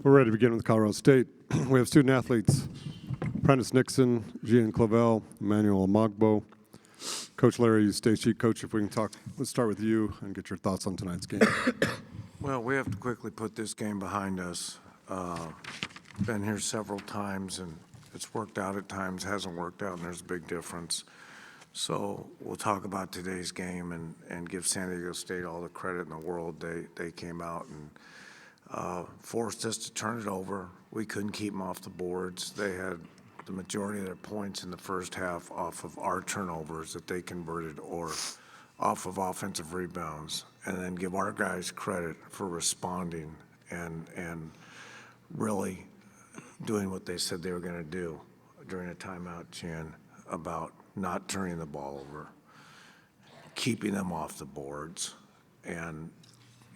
We're ready to begin with Colorado State. We have student athletes, Prentice Nixon, Gian Clavel, Emmanuel Amagbo, Coach Larry State Sheet. Coach, if we can talk, let's start with you and get your thoughts on tonight's game. Well, we have to quickly put this game behind us. Been here several times, and it's worked out at times, hasn't worked out, and there's a big difference. So we'll talk about today's game and give San Diego State all the credit in the world. They came out and forced us to turn it over. We couldn't keep them off the boards. They had the majority of their points in the first half off of our turnovers that they converted or off of offensive rebounds, and then give our guys credit for responding and really doing what they said they were going to do during a timeout, Chan, about not turning the ball over, keeping them off the boards. And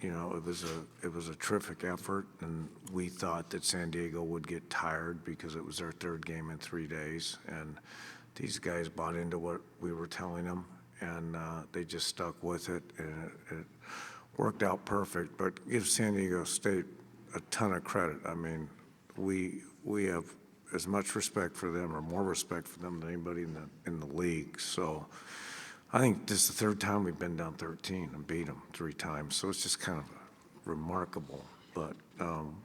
you know, it was a terrific effort, and we thought that San Diego would get tired because it was their third game in 3 days, and these guys bought into what we were telling them, and they just stuck with it, and it worked out perfect. But give San Diego State a ton of credit. I mean, we have as much respect for them, or more respect for them, than anybody in the league. So I think this is the third time we've been down 13 and beat them 3 times. So it's just kind of remarkable. But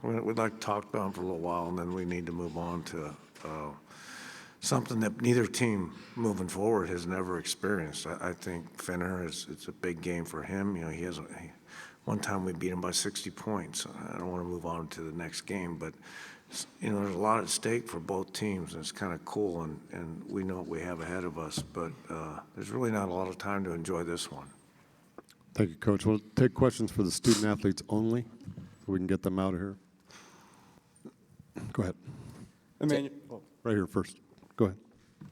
we'd like to talk about them for a little while, and then we need to move on to something that neither team moving forward has never experienced. I think Fenner it's a big game for him. You know, one time we beat him by 60 points. I don't want to move on to the next game, but you know, there's a lot at stake for both teams, and it's kind of cool, and we know what we have ahead of us, but there's really not a lot of time to enjoy this one. Thank you, Coach. We'll take questions for the student athletes only, so we can get them out of here. Go ahead. Emmanuel. Right here first. Go ahead.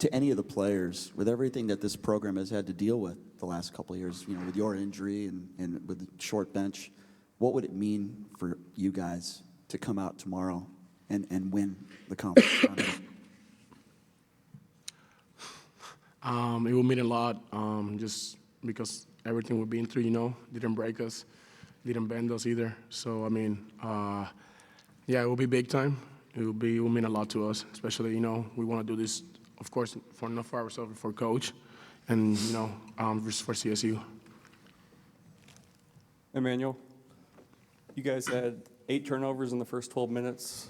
To any of the players, with everything that this program has had to deal with the last couple of years, you know, with your injury and with the short bench, what would it mean for you guys to come out tomorrow and win the conference? It will mean a lot, just because everything we've been through, you know, didn't break us, didn't bend us either. So, I mean, yeah, it will be big time. It will mean a lot to us, especially, you know, we want to do this, of course, not for ourselves, but for coach, and, you know, just for CSU. Emmanuel, you guys had 8 turnovers in the first 12 minutes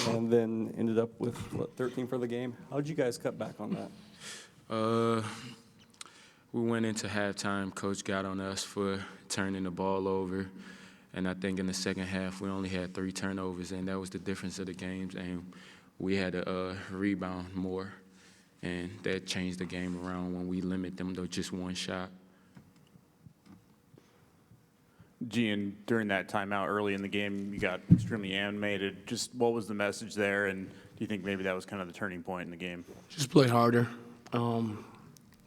and then ended up with, 13 for the game. How did you guys cut back on that? We went into halftime. Coach got on us for turning the ball over. And I think in the second half, we only had 3 turnovers, and that was the difference of the games. And we had to rebound more, and that changed the game around when we limit them to just one shot. Gian, during that timeout early in the game, you got extremely animated. Just what was the message there, and do you think maybe that was kind of the turning point in the game? Just play harder.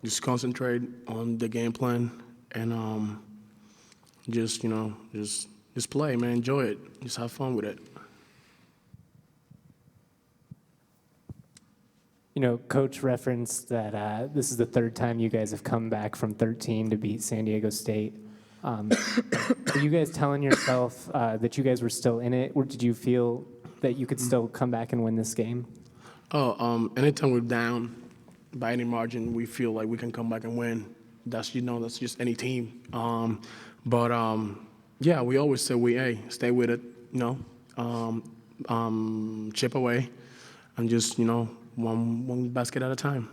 Just concentrate on the game plan, and just, you know, just play, man. Enjoy it. Just have fun with it. You know, Coach referenced that this is the third time you guys have come back from 13 to beat San Diego State. Are you guys telling yourself that you guys were still in it, or did you feel that you could still come back and win this game? Anytime we're down by any margin, we feel like we can come back and win. That's, you know, that's just any team. Yeah, we always say stay with it, you know, chip away, and just, you know, one basket at a time.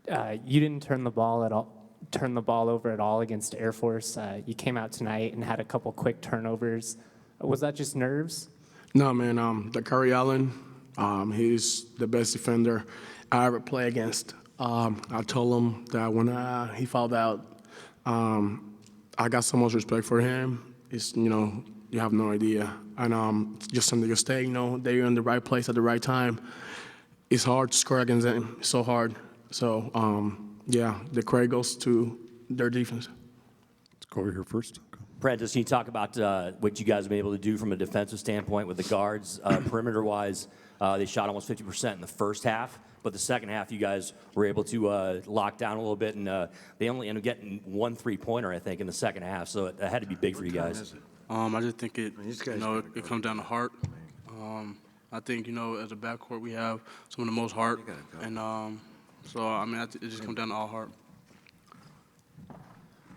You didn't turn the ball over at all against Air Force. You came out tonight and had a couple quick turnovers. Was that just nerves? No, man. Curry Allen, he's the best defender I ever play against. I told him that when he fouled out, I got so much respect for him. It's, you know, you have no idea. And just San Diego State, you know, they're in the right place at the right time. It's hard to score against them. It's so hard. So, yeah, the credit goes to their defense. Let's go over here first. Prentice, can you talk about what you guys have been able to do from a defensive standpoint with the guards? Perimeter-wise, they shot almost 50% in the first half, but the second half you guys were able to lock down a little bit, and they only ended up getting 1 3-pointer, I think, in the second half, so it had to be big for you guys. I just think these guys gotta it comes down to heart. I think, as a backcourt, we have some of the most heart, and so, I mean, it just comes down to all heart.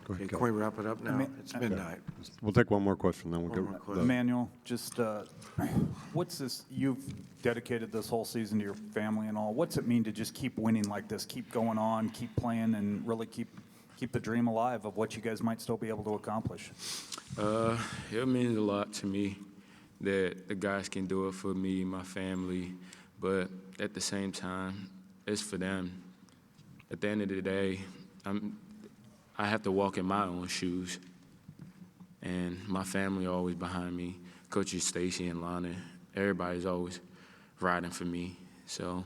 Go ahead, Can Kelly. we wrap it up now? It's midnight. We'll take one more question, then we'll One more get. question. Emmanuel, just what's this? You've dedicated this whole season to your family and all. What's it mean to just keep winning like this, keep going on, keep playing, and really keep the dream alive of what you guys might still be able to accomplish? It means a lot to me that the guys can do it for me, my family, but at the same time, it's for them. At the end of the day, I have to walk in my own shoes, and my family always behind me. Coaches Stacy and Lana, everybody's always riding for me. So,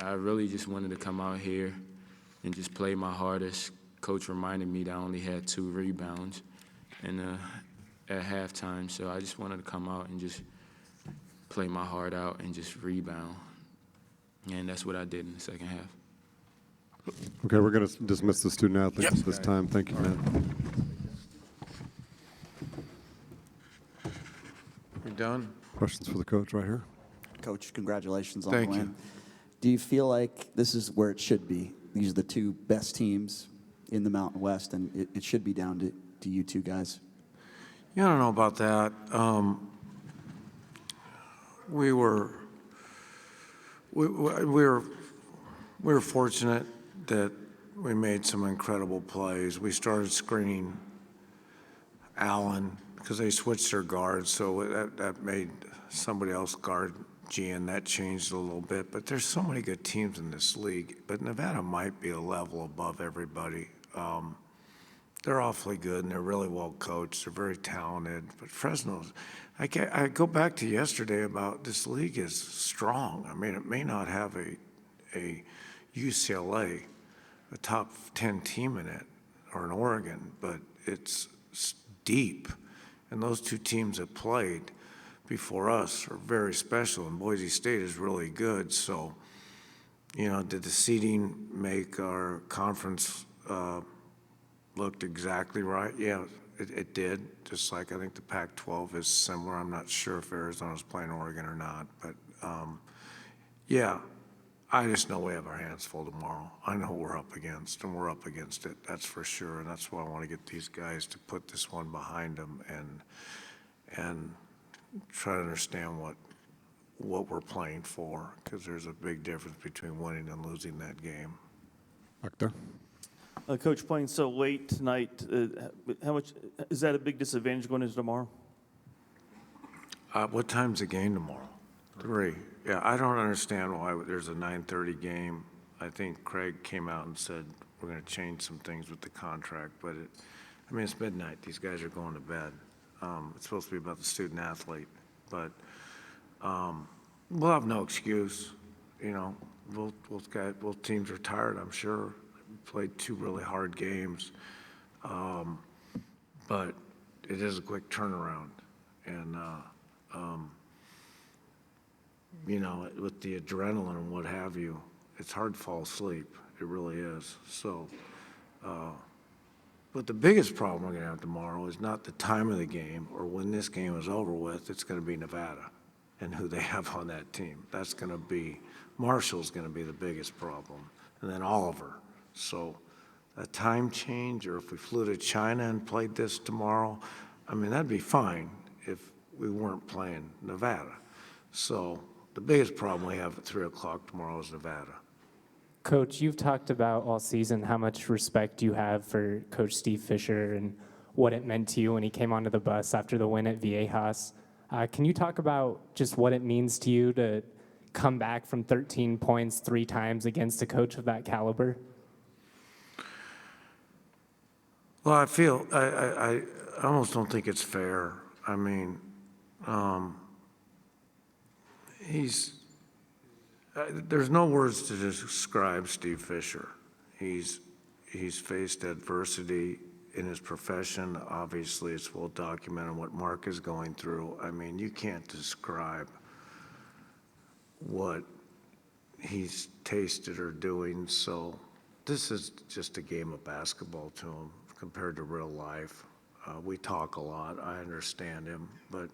I really just wanted to come out here and just play my hardest. Coach reminded me that I only had 2 rebounds at halftime, so I just wanted to come out and just play my heart out and just rebound. And that's what I did in the second half. Okay, we're going to dismiss the student athletes at this time. Thank you, Matt. We done? Questions for the coach right here? Coach, congratulations on Thank the you. win. Do you feel like this is where it should be? These are the 2 best teams in the Mountain West, and it should be down to you 2 guys. Yeah, I don't know about that. We were fortunate that we made some incredible plays. We started screening Allen because they switched their guards, so that made somebody else guard Gian. That changed a little bit, but there's so many good teams in this league. But Nevada might be a level above everybody. They're awfully good, and they're really well coached. They're very talented. But Fresno's, I go back to yesterday about this league is strong. I mean, it may not have a UCLA, a top 10 team in it, or an Oregon, but it's deep. And those 2 teams that played before us are very special, and Boise State is really good. So, did the seeding make our conference looked exactly right? Yeah, it did. Just like I think the Pac-12 is similar. I'm not sure if Arizona's playing Oregon or not, but yeah, I just know we have our hands full tomorrow. I know what we're up against, and we're up against it. That's for sure, and that's why I want to get these guys to put this one behind them and try to understand what we're playing for, because there's a big difference between winning and losing that game. Akhtar? Coach, playing so late tonight, how much is that a big disadvantage going into tomorrow? What time's the game tomorrow? 3. Yeah, I don't understand why there's a 9:30 game. I think Craig came out and said we're going to change some things with the contract, but it's midnight. These guys are going to bed. It's supposed to be about the student athlete, but we'll have no excuse. Both teams are tired, I'm sure. Played 2 really hard games, but it is a quick turnaround, and with the adrenaline and what have you, it's hard to fall asleep. It really is. So, but the biggest problem we're going to have tomorrow is not the time of the game or when this game is over with. It's going to be Nevada and who they have on that team. That's going to be Marshall's going to be the biggest problem, and then Oliver. So a time change, or if we flew to China and played this tomorrow, that'd be fine if we weren't playing Nevada. So the biggest problem we have at 3 o'clock tomorrow is Nevada. Coach, you've talked about all season how much respect you have for Coach Steve Fisher and what it meant to you when he came onto the bus after the win at Viejas. Can you talk about just what it means to you to come back from 13 points 3 times against a coach of that caliber? Well, I almost don't think it's fair. There's no words to describe Steve Fisher. He's faced adversity in his profession. Obviously, it's well documented what Mark is going through. I mean, you can't describe what he's tasted or doing. So this is just a game of basketball to him compared to real life. We talk a lot. I understand him, but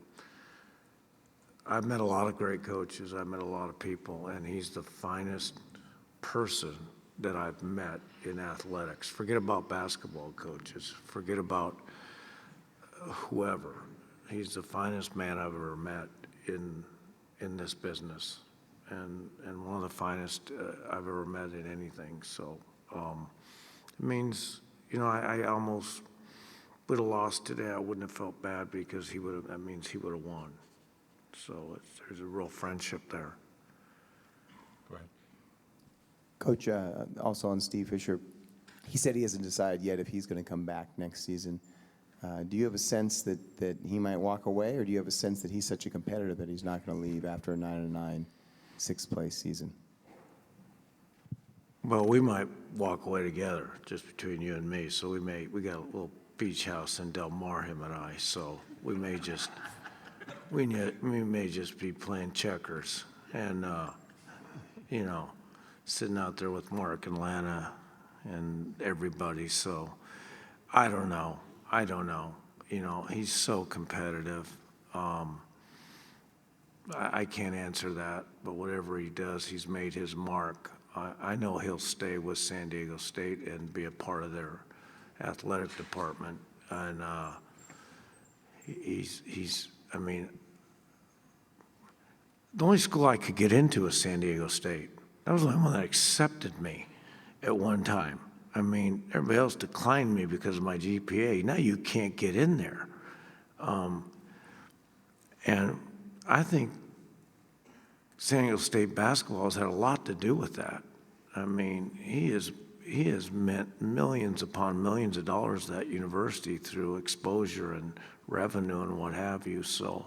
I've met a lot of great coaches. I've met a lot of people, and he's the finest person that I've met in athletics. Forget about basketball coaches. Forget about whoever. He's the finest man I've ever met in this business, and one of the finest I've ever met in anything. So it means, you know, I almost would have lost today. I wouldn't have felt bad because that means he would have won. So there's a real friendship there. Coach, also on Steve Fisher, he said he hasn't decided yet if he's going to come back next season. Do you have a sense that he might walk away, or do you have a sense that he's such a competitor that he's not going to leave after a 9-9 sixth-place season? Well, we might walk away together, just between you and me. So we got a little beach house in Del Mar, him and I. So we may just be playing checkers and you know, sitting out there with Mark and Lana and everybody. So I don't know. You know, he's so competitive. I can't answer that, but whatever he does, he's made his mark. I know he'll stay with San Diego State and be a part of their athletic department. And I mean, the only school I could get into is San Diego State. That was the only one that accepted me at one time. I mean, everybody else declined me because of my GPA. Now you can't get in there. And I think San Diego State basketball has had a lot to do with that. I mean, he has meant millions upon millions of dollars to that university through exposure and revenue and what have you. So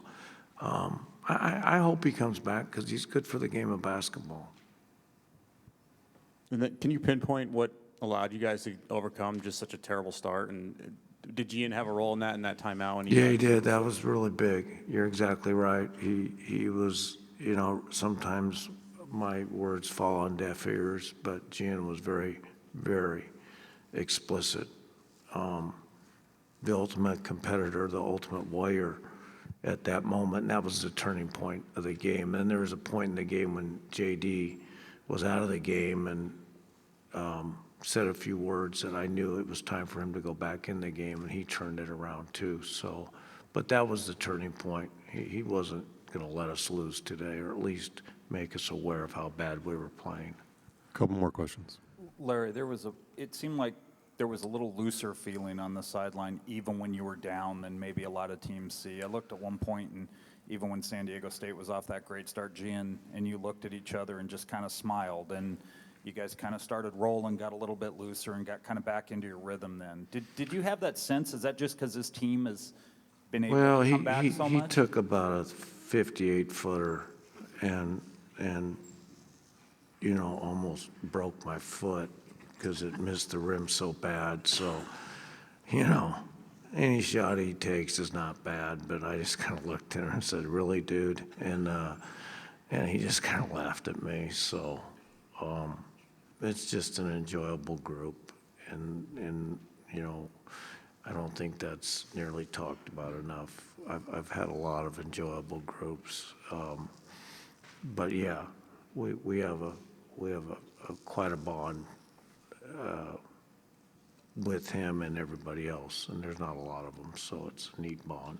I hope he comes back because he's good for the game of basketball. And then, can you pinpoint what allowed you guys to overcome just such a terrible start? And did Gian have a role in that timeout? When Yeah, he did. That was really big. You're exactly right. He was, you know, sometimes my words fall on deaf ears, but Gian was very, very explicit. The ultimate competitor, the ultimate warrior at that moment, and that was the turning point of the game. And there was a point in the game when JD was out of the game and said a few words that I knew it was time for him to go back in the game, and he turned it around too. So, but that was the turning point. He wasn't going to let us lose today, or at least make us aware of how bad we were playing. Couple more questions. Larry, it seemed like there was a little looser feeling on the sideline, even when you were down, than maybe a lot of teams see. I looked at one point, and even when San Diego State was off that great start, Gian and you looked at each other and just kind of smiled, and you guys kind of started rolling, got a little bit looser, and got kind of back into your rhythm then. Did you have that sense? Is that just because this team has been able to come back so much? He took about a 58-footer and you know, almost broke my foot because it missed the rim so bad. So, you know, any shot he takes is not bad, but I just kind of looked at him and said, "Really, dude?" And he just kind of laughed at me. So it's just an enjoyable group, and you know, I don't think that's nearly talked about enough. I've had a lot of enjoyable groups, but yeah, we have quite a bond with him and everybody else, and there's not a lot of them, so it's a neat bond.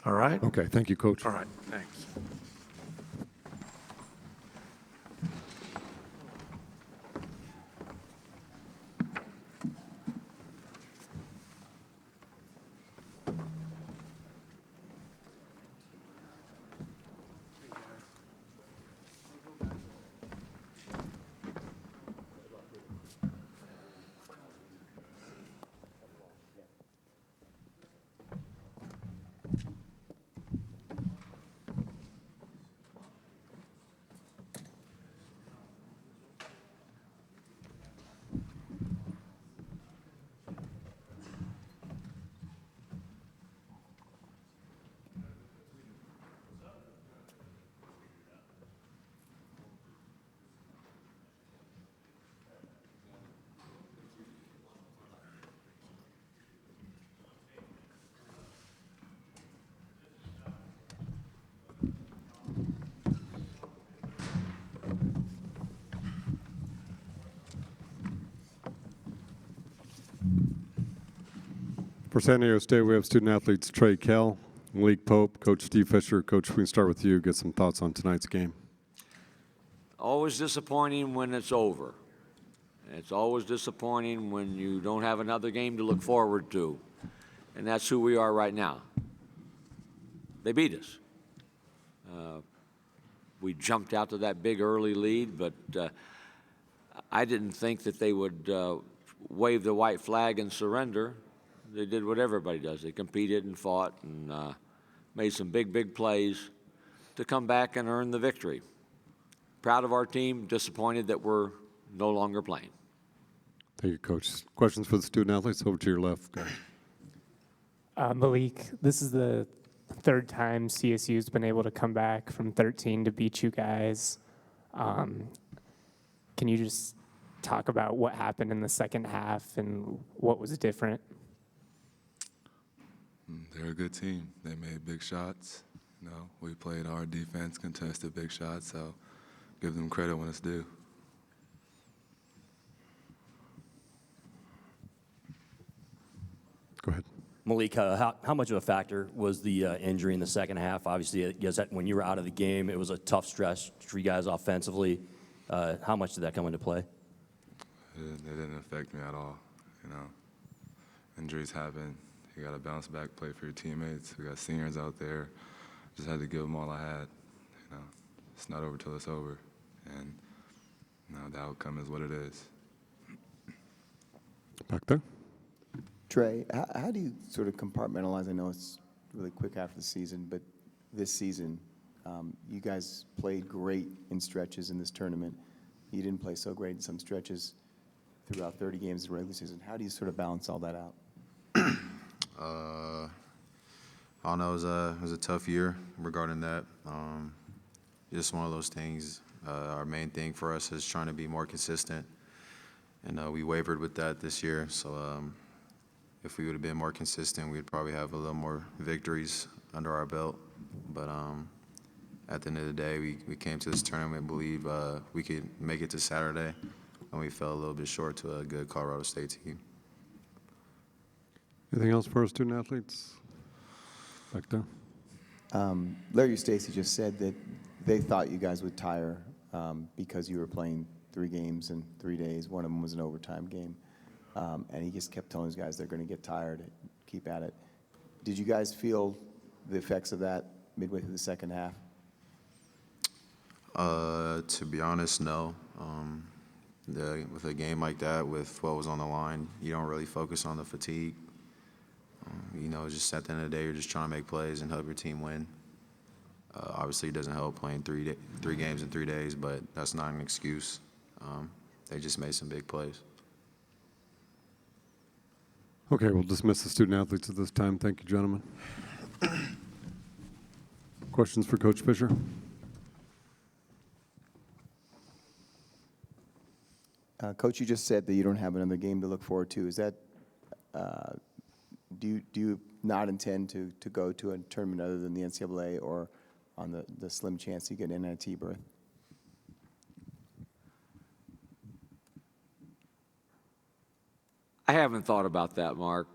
All right? Okay, thank you, Coach. All right, thanks. For San Diego State, we have student athletes Trey Kell, Malik Pope, Coach Steve Fisher. Coach, we can start with you. Get some thoughts on tonight's game. Always disappointing when it's over. It's always disappointing when you don't have another game to look forward to. And that's who we are right now. They beat us. We jumped out to that big early lead, but I didn't think that they would wave the white flag and surrender. They did what everybody does. They competed and fought and made some big plays to come back and earn the victory. Proud of our team, disappointed that we're no longer playing. Thank you, Coach. Questions for the student athletes? Over to your left, guys. Malik, this is the third time CSU's been able to come back from 13 to beat you guys. Can you just talk about what happened in the second half and what was different? They're a good team. They made big shots. You know, we played hard defense, contested big shots, so give them credit when it's due. Go ahead. Malik, how much of a factor was the injury in the second half? Obviously, when you were out of the game, it was a tough stretch for you guys offensively. How much did that come into play? It didn't affect me at all. You know, injuries happen. You got to bounce back, play for your teammates. We got seniors out there. Just had to give them all I had. You know, it's not over till it's over, and you know, the outcome is what it is. Back there. Trey, how do you sort of compartmentalize? I know it's really quick after the season, but this season, you guys played great in stretches in this tournament. You didn't play so great in some stretches throughout 30 games in the regular season. How do you sort of balance all that out? I don't know. It was a tough year regarding that. Just one of those things. Our main thing for us is trying to be more consistent, and we wavered with that this year. So if we would have been more consistent, we'd probably have a little more victories under our belt. But at the end of the day, we came to this tournament and believe we could make it to Saturday, and we fell a little bit short to a good Colorado State team. Anything else for our student athletes? Back there. Larry Stacey just said that they thought you guys would tire because you were playing 3 games in 3 days. One of them was an overtime game. And he just kept telling his guys they're going to get tired, keep at it. Did you guys feel the effects of that midway through the second half? To be honest, no. With a game like that, with what was on the line, you don't really focus on the fatigue. You know, just at the end of the day, you're just trying to make plays and help your team win. Obviously, it doesn't help playing 3 games in 3 days, but that's not an excuse. They just made some big plays. Okay, we'll dismiss the student athletes at this time. Thank you, gentlemen. Questions for Coach Fisher? Coach, you just said that you don't have another game to look forward to. Is that do you not intend to go to a tournament other than the NCAA or on the slim chance you get an NIT berth? I haven't thought about that, Mark.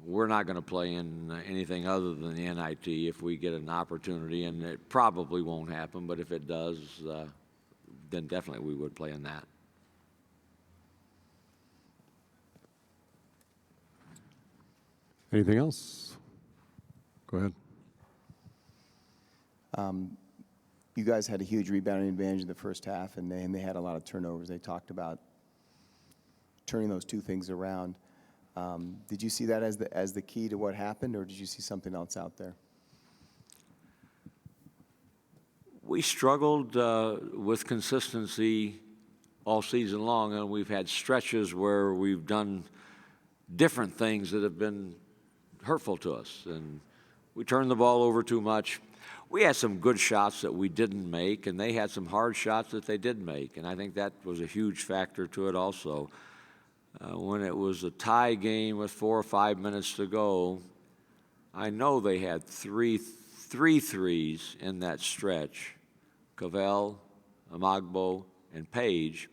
We're not going to play in anything other than the NIT if we get an opportunity, and it probably won't happen, but if it does, then definitely we would play in that. Anything else? Go ahead. You guys had a huge rebounding advantage in the first half, and they had a lot of turnovers. They talked about turning those 2 things around. Did you see that as the key to what happened, or did you see something else out there? We struggled with consistency all season long, and we've had stretches where we've done different things that have been hurtful to us, and we turned the ball over too much. We had some good shots that we didn't make, and they had some hard shots that they did make, and I think that was a huge factor to it also. When it was a tie game with 4 or 5 minutes to go, I know they had three threes in that stretch, Cavell, Amagbo, and Page,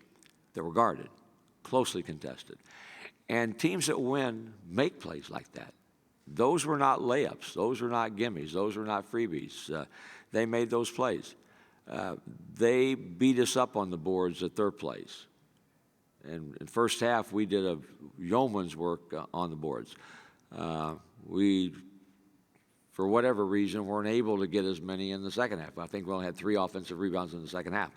that were guarded, closely contested. And teams that win make plays like that. Those were not layups. Those were not gimmies. Those were not freebies. They made those plays. They beat us up on the boards at their plays. And in first half, we did a yeoman's work on the boards. We, for whatever reason, weren't able to get as many in the second half. I think we only had 3 offensive rebounds in the second half.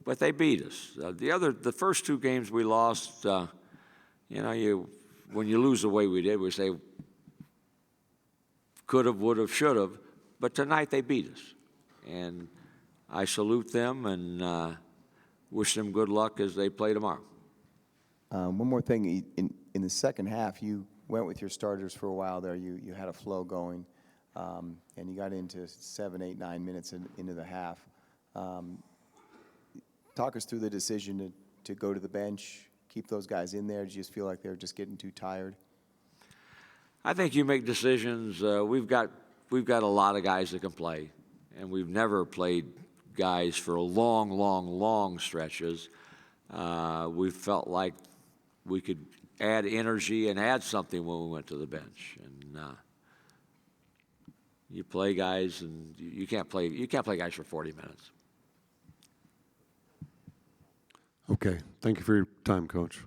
But they beat us. The first 2 games we lost, when you lose the way we did, we say could have, would have, should have. But tonight they beat us. And I salute them and wish them good luck as they play tomorrow. One more thing. In the second half, you went with your starters for a while there. You had a flow going, and you got into 7, 8, 9 minutes into the half. Talk us through the decision to go to the bench, keep those guys in there. Did you just feel like they were just getting too tired? I think you make decisions. We've got a lot of guys that can play, and we've never played guys for long stretches. We felt like we could add energy and add something when we went to the bench. And you play guys, and you can't play guys for 40 minutes. Okay. Thank you for your time, Coach.